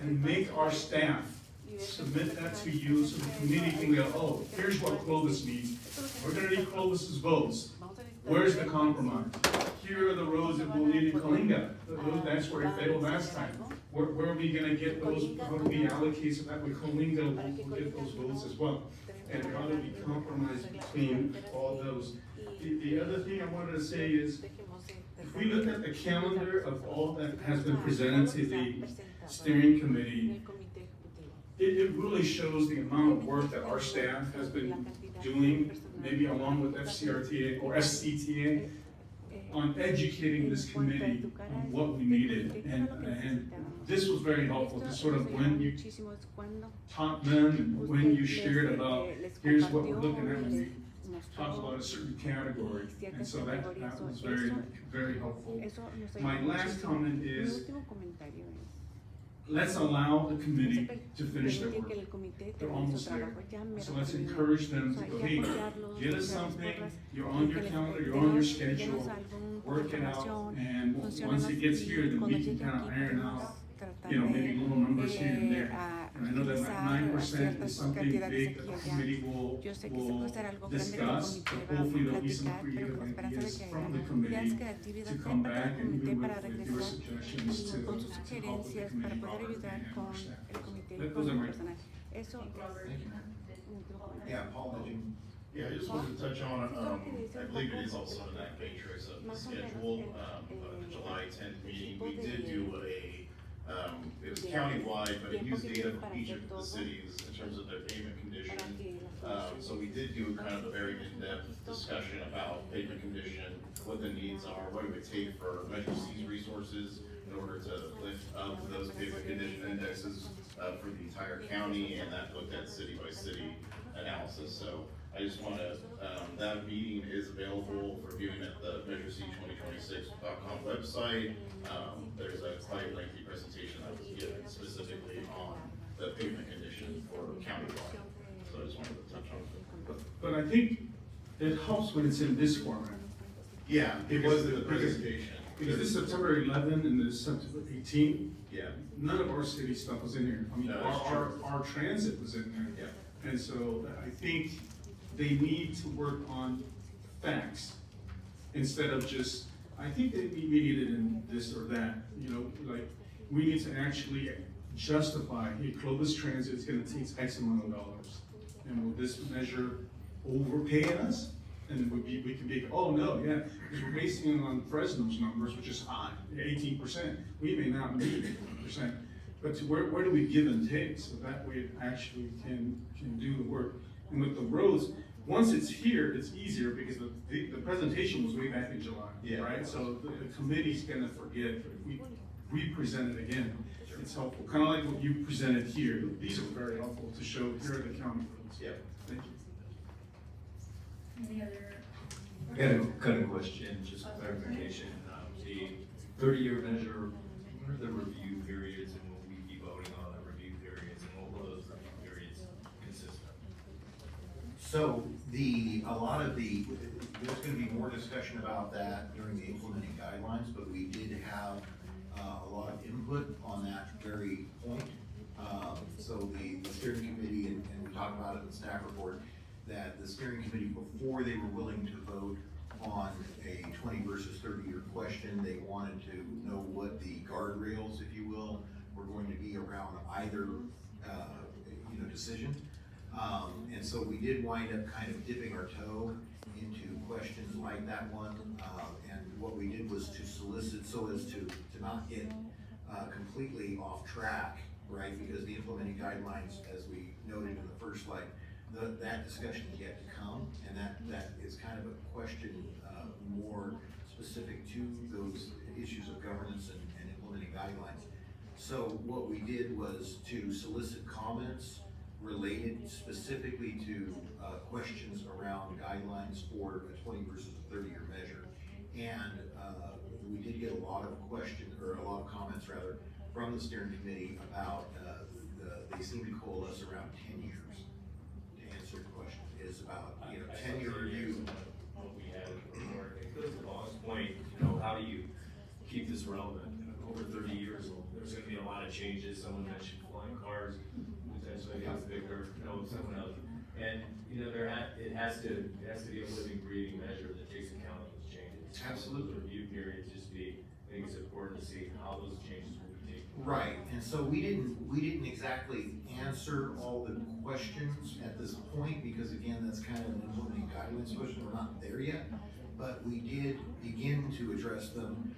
and make our staff submit that to you so the committee can go, oh, here's what Clovis needs. We're gonna need Clovis's votes. Where's the compromise? Here are the roads that we'll need in Coalinga. That's where it failed last time. Where are we gonna get those, how do we allocate so that with Coalinga, we'll get those votes as well? And how do we compromise between all those? The other thing I wanted to say is, if we look at the calendar of all that has been presented to the steering committee, it really shows the amount of work that our staff has been doing, maybe along with FCRTA or SCTA, on educating this committee on what we needed. And this was very helpful to sort of when you taught them and when you shared about, here's what we're looking at when we talk about a certain category. And so that was very, very helpful. My last comment is, let's allow the committee to finish their work. They're almost there. So let's encourage them to go, hey, get us something, you're on your calendar, you're on your schedule, work it out, and once it gets here, then we can kind of iron out, maybe little numbers here and there. And I know that 9% is something big that the committee will discuss, but hopefully there'll be some creative ideas from the committee to come back and even with your suggestions to help the committee operate and our staff. Those are my. Yeah, Paul, did you? Yeah, I just wanted to touch on, I believe it is also in that matrix of the schedule, the July 10th meeting. We did do it was countywide, but it used data from each of the cities in terms of their pavement condition. So we did do kind of a very in-depth discussion about pavement condition, what the needs are, what it would take for Measure C's resources in order to lift up those pavement condition indexes for the entire county, and that looked at city by city analysis. So I just want to, that meeting is available for viewing at the MeasureC2026.com website. There's a quite lengthy presentation that was given specifically on the pavement condition for countywide. So I just wanted to touch on it. But I think it helps when it's in this format. Yeah, it was in the presentation. Because this September 11 and this September 18, Yeah. none of our city stuff was in here. I mean, No, that's our transit was in there. Yeah. And so I think they need to work on facts instead of just, I think that we needed in this or that, like, we need to actually justify, hey, Clovis Transit is gonna take X amount of dollars. And will this measure overpay us? And we can be, oh no, yeah, because we're basing it on Fresno's numbers, which is high, 18%. We may not meet 18%, but where do we give and take so that way it actually can do the work? And with the roads, once it's here, it's easier because the presentation was way back in July, right? So the committee's gonna forget, but if we re-present it again, it's helpful. Kind of like what you presented here. These are very helpful to show here are the county roads. Yeah. Thank you. Any other? I got a kind of question, just clarification. The 30-year measure, what are the review periods and will we be voting on the review periods and what will those review periods consist of? So there's gonna be more discussion about that during the implementing guidelines, but we did have a lot of input on that very point. So the steering committee, and we talked about it in the staff report, that the steering committee, before they were willing to vote on a 20 versus 30-year question, they wanted to know what the guardrails, if you will, were going to be around either decision. And so we did wind up kind of dipping our toe into questions like that one. And what we did was to solicit so as to not get completely off track, right? Because the implementing guidelines, as we noted in the first slide, that discussion is yet to come, and that is kind of a question more specific to those issues of governance and implementing guidelines. So what we did was to solicit comments related specifically to questions around guidelines for a 20 versus a 30-year measure. And we did get a lot of comments from the steering committee about they seem to coalesce around 10 years. To answer the question is about 10-year review. What we had before, because the longest point, how do you keep this relevant? over 30 years, there's gonna be a lot of changes. Someone mentioned flying cars, potentially gets bigger, someone else. And, it has to be a living, breathing measure that takes account of those changes. Absolutely. The review period just be, I think it's important to see how those changes will be taken. Right, and so we didn't exactly answer all the questions at this point, because again, that's kind of an implementing guidelines question, we're not there yet. But we did begin to address them,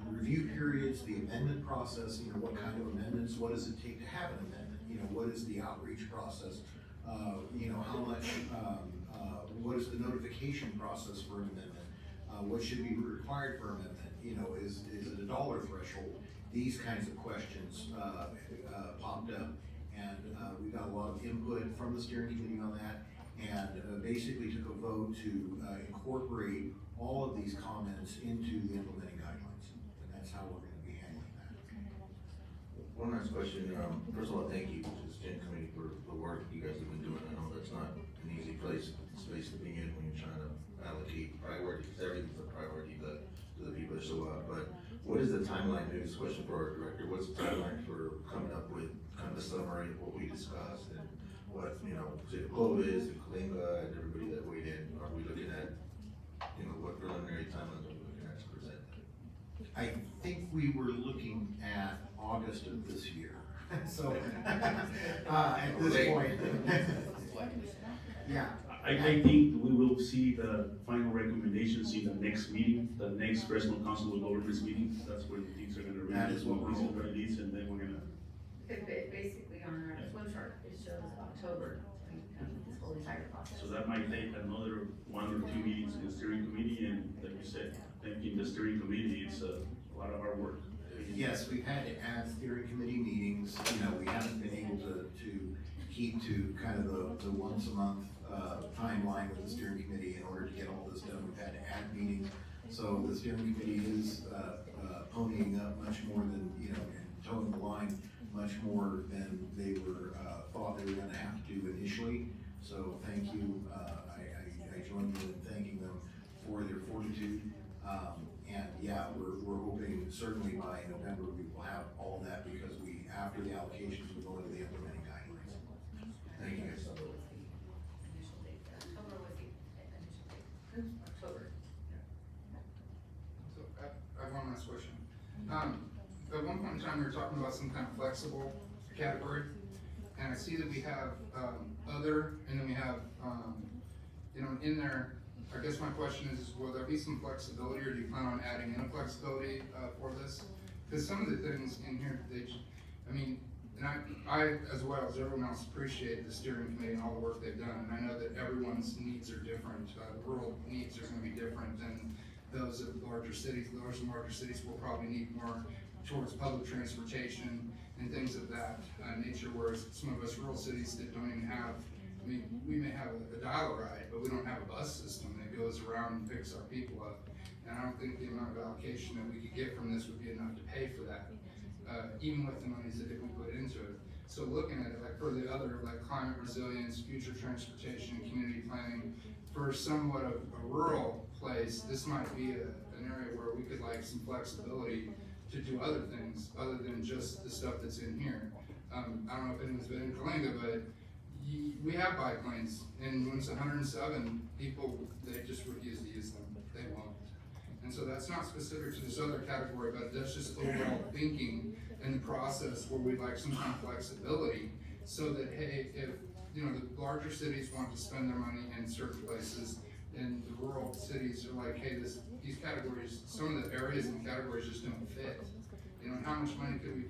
review periods, the amendment process, what kind of amendments, what does it take to have an amendment? What is the outreach process? How much, what is the notification process for an amendment? What should be required for amendment? Is it a dollar threshold? These kinds of questions, popped up, and, we got a lot of input from the steering committee on that, and, basically took a vote to, incorporate all of these comments into the implementing guidelines, and that's how we're gonna be handling that. One last question, first of all, thank you to the steering committee for the work you guys have been doing. I know that's not an easy space to be in when you're trying to allocate priorities, everything's a priority to the people that show up, but what is the timeline, maybe this question for our director, what's the timeline for coming up with kind of a summary of what we discussed and what, say Clovis and Kalinga and everybody that weighed in, are we looking at, what preliminary timelines are we looking at to present? I think we were looking at August of this year, so, at this point. Yeah. I think we will see the final recommendations in the next meeting, the next Fresno Council of Governments meeting. That's where the things are gonna That release, is what we're hoping. release, and then we're gonna. Basically on our flip chart, it shows October, this whole entire process. So that might take another 1 or 2 meetings in the steering committee, and like you said, thanking the steering committee, it's a lot of hard work. Yes, we've had to add steering committee meetings, we haven't been able to keep to kind of the once a month, timeline with the steering committee in order to get all this done, we've had to add meetings. So the steering committee is, ponying up much more than, and towing the line much more than they were, thought they were gonna have to do initially. So thank you, I join you in thanking them for their fortitude. And yeah, we're hoping certainly by November we will have all that, because after the allocations, we go into the implementing guidelines. Thank you guys. Initial date, October was the initial date, October. So I have one last question. At one point in time, we were talking about some kind of flexible category, and I see that we have, other, and then we have, in there, I guess my question is, will there be some flexibility, or do you plan on adding in a flexibility, for this? Because some of the things in here, and I, as well as everyone else, appreciate the steering committee and all the work they've done, and I know that everyone's needs are different. Rural needs are gonna be different than those of larger cities. Those in larger cities will probably need more towards public transportation and things of that nature, whereas some of us rural cities that don't even have, we may have a dial-a-ride, but we don't have a bus system that goes around and picks our people up. And I don't think the amount of allocation that we could get from this would be enough to pay for that, even with the monies that we put into it. So looking at it, like for the other, like climate resilience, future transportation, and community planning, for somewhat of a rural place, this might be an area where we could like some flexibility to do other things other than just the stuff that's in here. I don't know if anyone's been in Kalinga, but we have bike lanes, and when it's 107, people, they just refuse to use them. They won't. And so that's not specific to this other category, but that's just overall thinking in the process where we'd like some kind of flexibility, so that, hey, if, the larger cities want to spend their money in certain places, and the rural cities are like, hey, these categories, some of the areas and categories just don't fit. How much money could we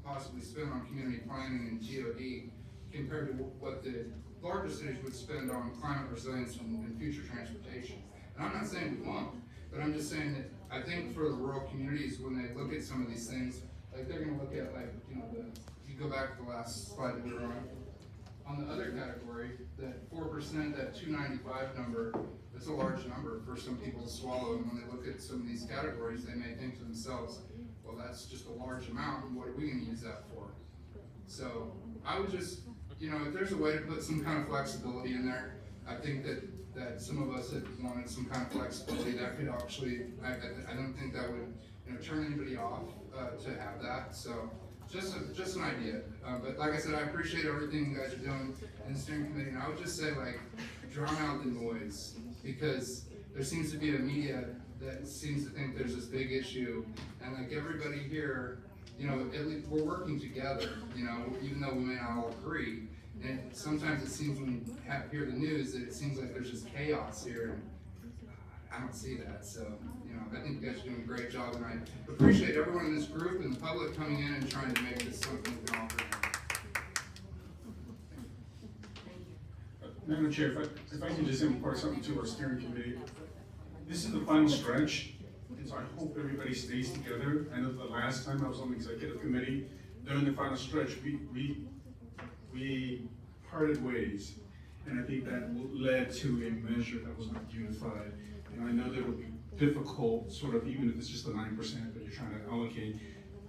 possibly spend on community planning and GOD compared to what the larger cities would spend on climate resilience and future transportation? And I'm not saying we won't, but I'm just saying that I think for the rural communities, when they look at some of these things, like they're gonna look at you go back to the last slide that we were on the other category, that 4%, that 295 number, that's a large number for some people to swallow. And when they look at some of these categories, they may think to themselves, well, that's just a large amount, and what are we gonna use that for? So I would just, if there's a way to put some kind of flexibility in there, I think that some of us had wanted some kind of flexibility that could actually, I don't think that would turn anybody off, to have that, so, just an idea. But like I said, I appreciate everything you guys are doing in the steering committee, and I would just say, like, drown out the noise, because there seems to be a media that seems to think there's this big issue, and like everybody here, at least we're working together, even though we may not all agree. And sometimes it seems when you hear the news that it seems like there's just chaos here, and I don't see that. So, I think you guys are doing a great job, and I appreciate everyone in this group and the public coming in and trying to make this something we can offer. Madam Chair, if I can just impart something to our steering committee. This is the final stretch, and so I hope everybody stays together. I know the last time I was on the executive committee, during the final stretch, we parted ways. And I think that led to a measure that was not unified. And I know that it'll be difficult, sort of, even if it's just the 9% that you're trying to allocate.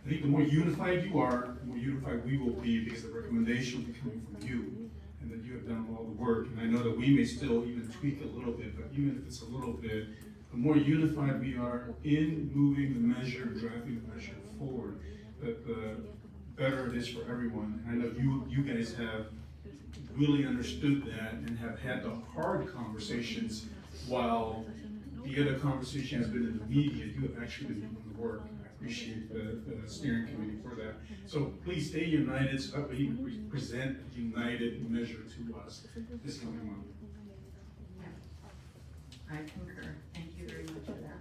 I think the more unified you are, the more unified we will be, because the recommendation will be coming from you, and that you have done all the work. And I know that we may still even tweak a little bit, but even if it's a little bit, the more unified we are in moving the measure, drafting the measure forward, that the better it is for everyone. And I know you guys have really understood that and have had the hard conversations, while the other conversation has been in the media. You have actually been doing the work. I appreciate the steering committee for that. So please stay united, so that we can present a united measure to us this coming month. I concur. Thank you very much for that.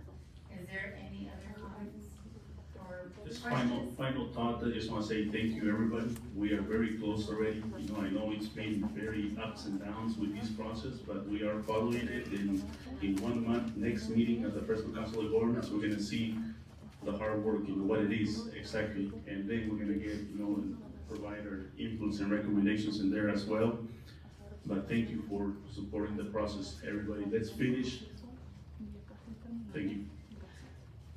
Is there any other comments or Just questions? final thought, I just want to say thank you, everybody. We are very close already. I know it's been very ups and downs with this process, but we are following it in 1 month. Next meeting of the Fresno Council of Governments, we're gonna see the hard work, what it is exactly. And then we're gonna get, and provide our inputs and recommendations in there as well. But thank you for supporting the process, everybody. Let's finish